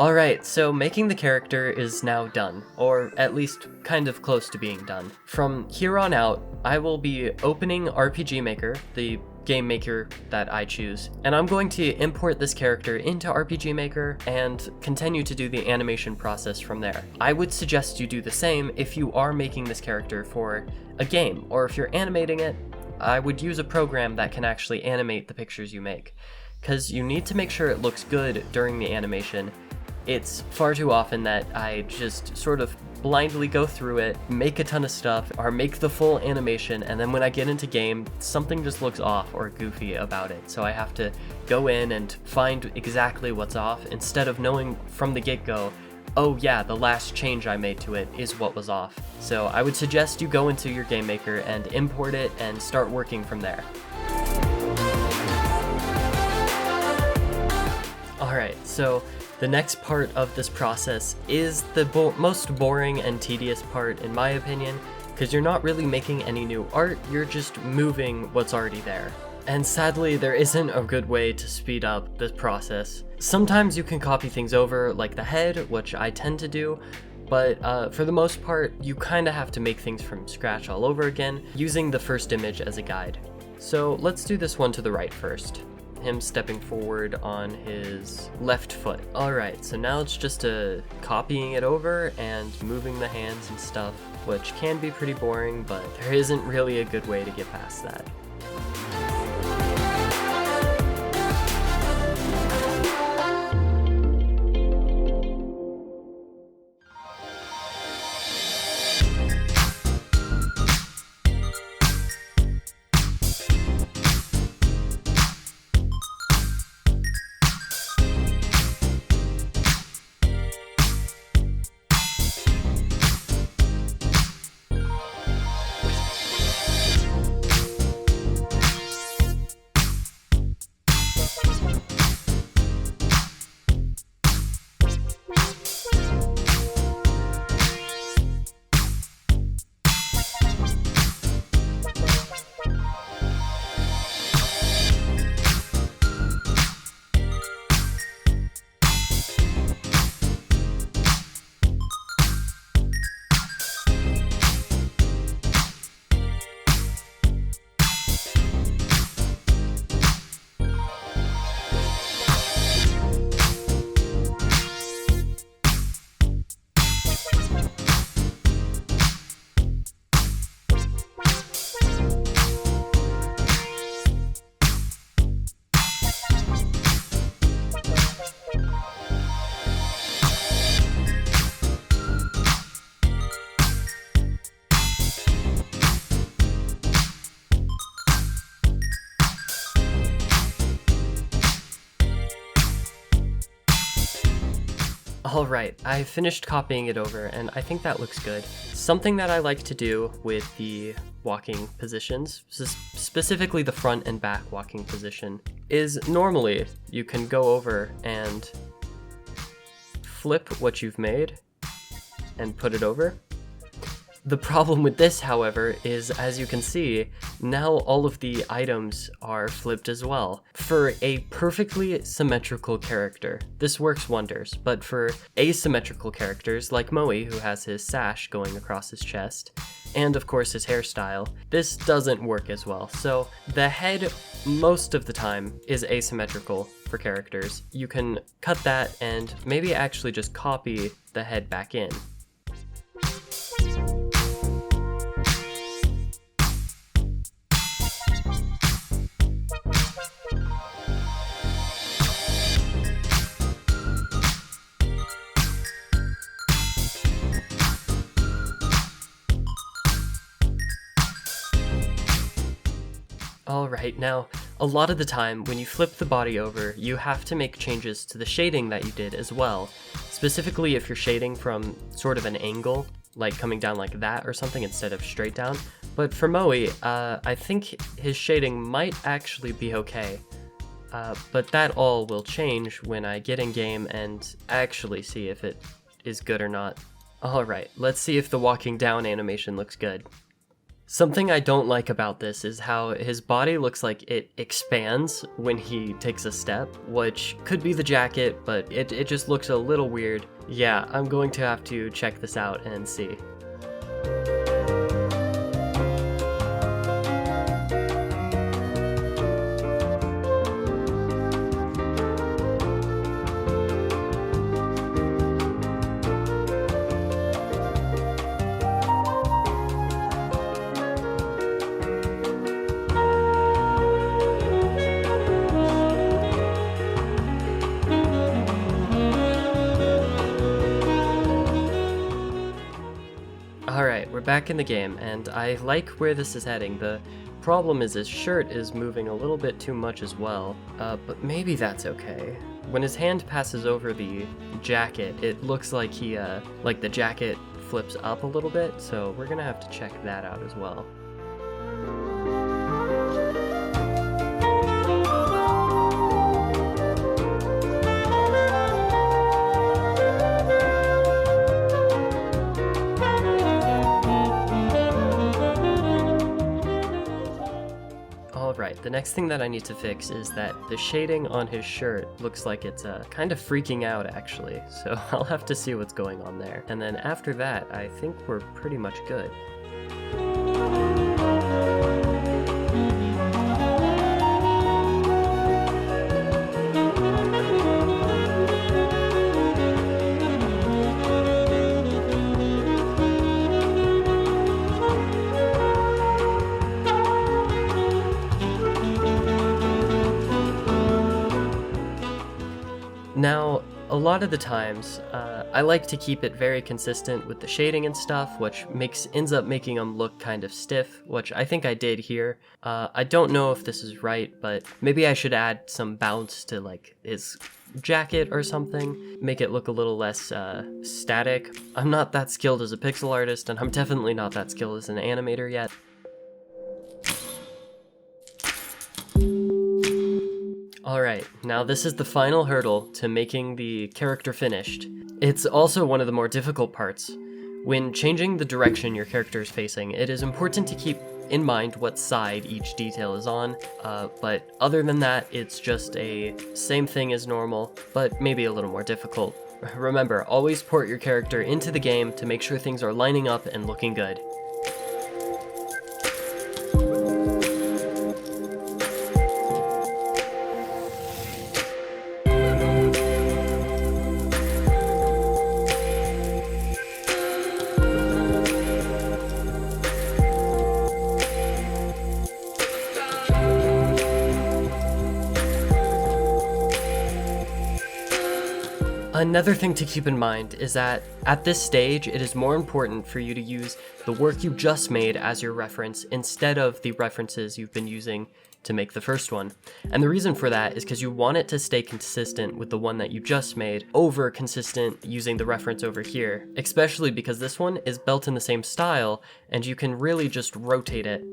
Alright, so making the character is now done, or at least kind of close to being done. From here on out, I will be opening RPG Maker, the game maker that I choose, and I'm going to import this character into RPG Maker and continue to do the animation process from there. I would suggest you do the same if you are making this character for a game, or if you're animating it, I would use a program that can actually animate the pictures you make, because you need to make sure it looks good during the animation. It's far too often that I just sort of blindly go through it, make a ton of stuff, or make the full animation, and then when I get into game, something just looks off or goofy about it. So I have to go in and find exactly what's off, instead of knowing from the get-go, oh yeah, the last change I made to it is what was off. So I would suggest you go into your game maker and import it and start working from there. Alright, so the next part of this process is the most boring and tedious part, in my opinion, because you're not really making any new art, you're just moving what's already there. And sadly, there isn't a good way to speed up this process. Sometimes you can copy things over, like the head, which I tend to do, but for the most part, you kind of have to make things from scratch all over again, using the first image as a guide. So let's do this one to the right first. Him stepping forward on his left foot. Alright, so now it's just copying it over and moving the hands and stuff, which can be pretty boring, but there isn't really a good way to get past that. Alright, I finished copying it over, and I think that looks good. Something that I like to do with the walking positions, specifically the front and back walking position, is normally you can go over and flip what you've made and put it over. The problem with this, however, is, as you can see, now all of the items are flipped as well. For a perfectly symmetrical character, this works wonders, but for asymmetrical characters like Moe, who has his sash going across his chest, and of course his hairstyle, this doesn't work as well. So the head, most of the time, is asymmetrical for characters. You can cut that and maybe actually just copy the head back in. Alright, now, a lot of the time, when you flip the body over, you have to make changes to the shading that you did as well. Specifically if you're shading from sort of an angle, like coming down like that or something instead of straight down. But for Moe, I think his shading might actually be okay. But that all will change when I get in game and actually see if it is good or not. Alright, let's see if the walking down animation looks good. Something I don't like about this is how his body looks like it expands when he takes a step, which could be the jacket, but it just looks a little weird. Yeah, I'm going to have to check this out and see. Alright, we're back in the game, and I like where this is heading. The problem is his shirt is moving a little bit too much as well, but maybe that's okay. When his hand passes over the jacket, it looks like the jacket flips up a little bit, so we're gonna have to check that out as well. Alright, the next thing that I need to fix is that the shading on his shirt looks like it's kind of freaking out actually, so I'll have to see what's going on there. And then after that, I think we're pretty much good. Now, a lot of the times, I like to keep it very consistent with the shading and stuff, which ends up making them look kind of stiff, which I think I did here. I don't know if this is right, but maybe I should add some bounce to like his jacket or something, make it look a little less static. I'm not that skilled as a pixel artist, and I'm definitely not that skilled as an animator yet. Alright, now this is the final hurdle to making the character finished. It's also one of the more difficult parts. When changing the direction your character is facing, it is important to keep in mind what side each detail is on, but other than that, it's just a same thing as normal, but maybe a little more difficult. Remember, always port your character into the game to make sure things are lining up and looking good. Another thing to keep in mind is that at this stage, it is more important for you to use the work you just made as your reference instead of the references you've been using to make the first one. And the reason for that is because you want it to stay consistent with the one that you just made over consistent using the reference over here, especially because this one is built in the same style and you can really just rotate it.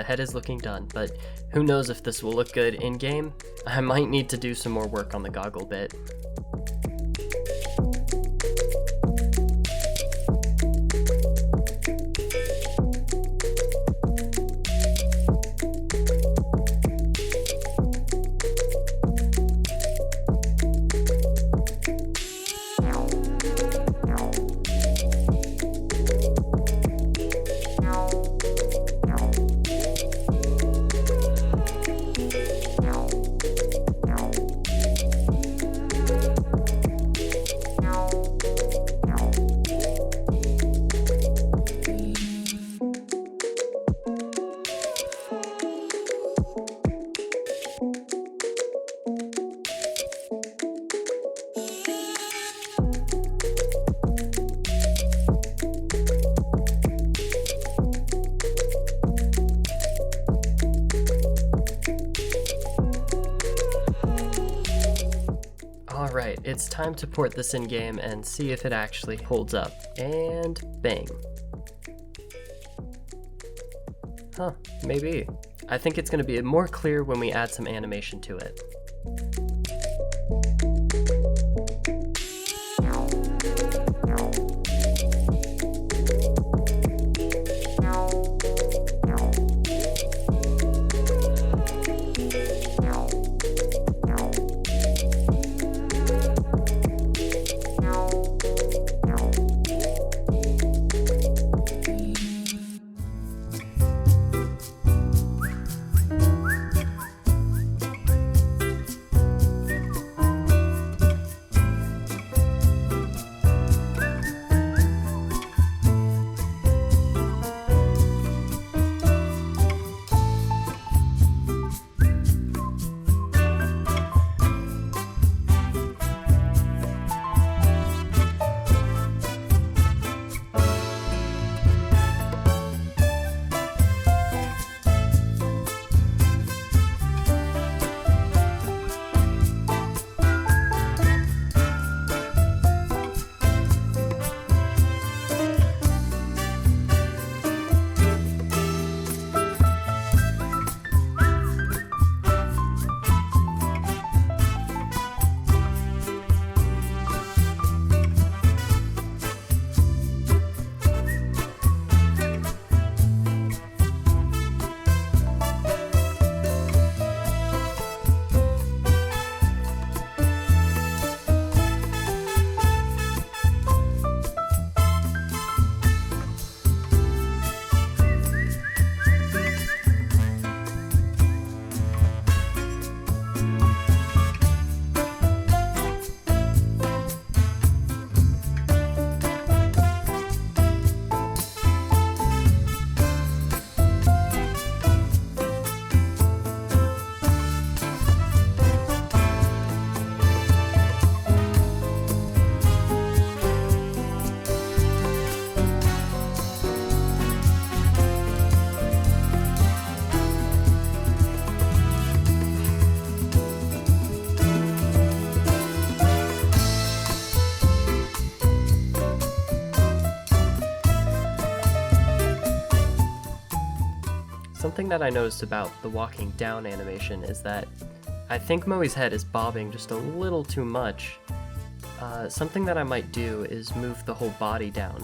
the head is looking done, but who knows if this will look good in-game? I might need to do some more work on the goggle bit. Alright, it's time to port this in-game and see if it actually holds up. And bang. Huh, maybe. I think it's going to be more clear when we add some animation to it. Something that I noticed about the walking down animation is that I think Moe's head is bobbing just a little too much. Something that I might do is move the whole body down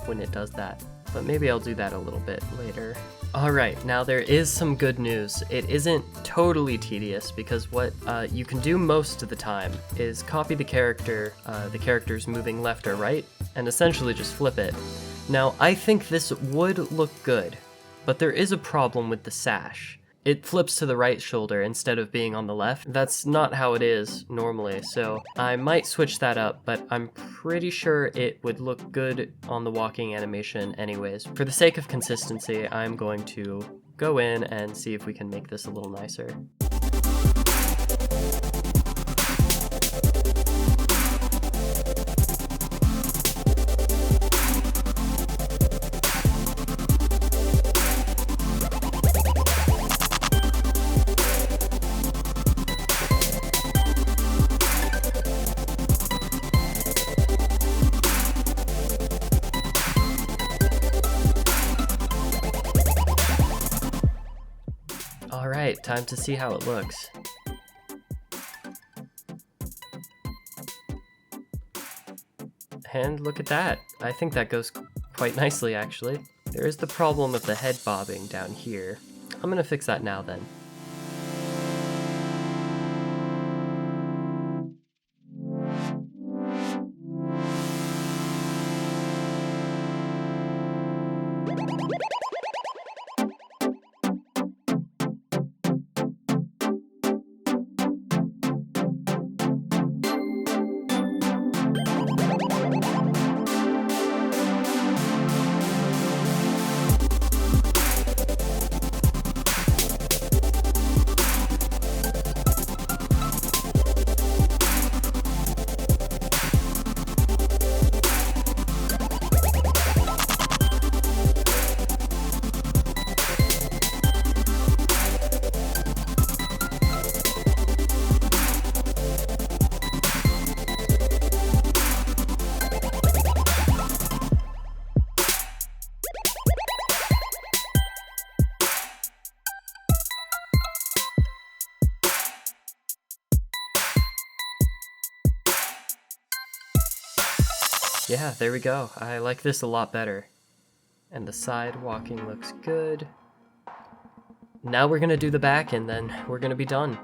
when it does that, but maybe I'll do that a little bit later. Alright, now there is some good news. It isn't totally tedious because what you can do most of the time is copy the characters moving left or right, and essentially just flip it. Now, I think this would look good, but there is a problem with the sash. It flips to the right shoulder instead of being on the left. That's not how it is normally, so I might switch that up, but I'm pretty sure it would look good on the walking animation anyways. For the sake of consistency, I'm going to go in and see if we can make this a little nicer. time to see how it looks. And look at that. I think that goes quite nicely, actually. There is the problem of the head bobbing down here. I'm gonna fix that now then. Yeah, there we go. I like this a lot better. And the side walking looks good. Now we're gonna do the back and then we're gonna be done.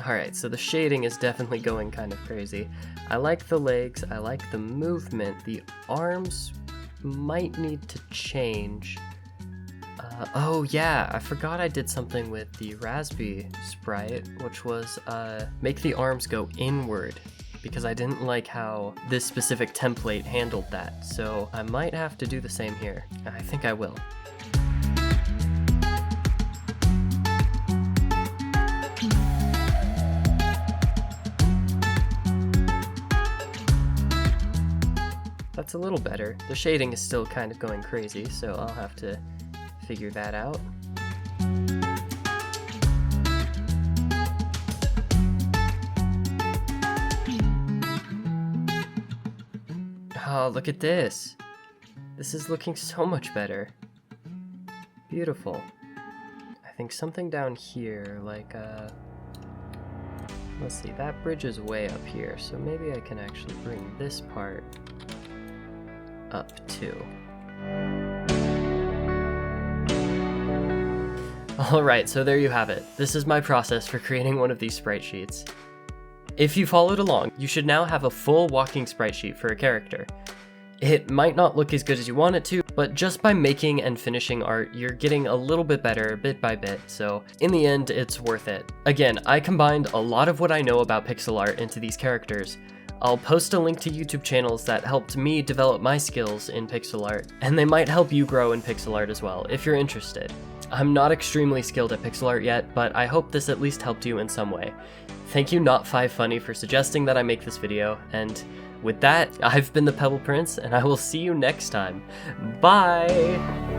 Alright, so the shading is definitely going kind of crazy. I like the legs, I like the movement. The arms might need to change. Oh yeah, I forgot I did something with the Raspy sprite, which was make the arms go inward, because I didn't like how this specific template handled that. So I might have to do the same here. I think I will. That's a little better. The shading is still kind of going crazy, so I'll have to figure that out. Oh, look at this. This is looking so much better. Beautiful. I think something down here, like, let's see, that bridge is way up here, so maybe I can actually bring this part up to. Alright, so there you have it. This is my process for creating one of these sprite sheets. If you followed along, you should now have a full walking sprite sheet for a character. It might not look as good as you want it to, but just by making and finishing art, you're getting a little bit better bit by bit, so in the end, it's worth it. Again, I combined a lot of what I know about pixel art into these characters. I'll post a link to YouTube channels that helped me develop my skills in pixel art, and they might help you grow in pixel art as well, if you're interested. I'm not extremely skilled at pixel art yet, but I hope this at least helped you in some way. Thank you Not5Funny for suggesting that I make this video, and with that, I've been the Pebble Prince, and I will see you next time. Bye!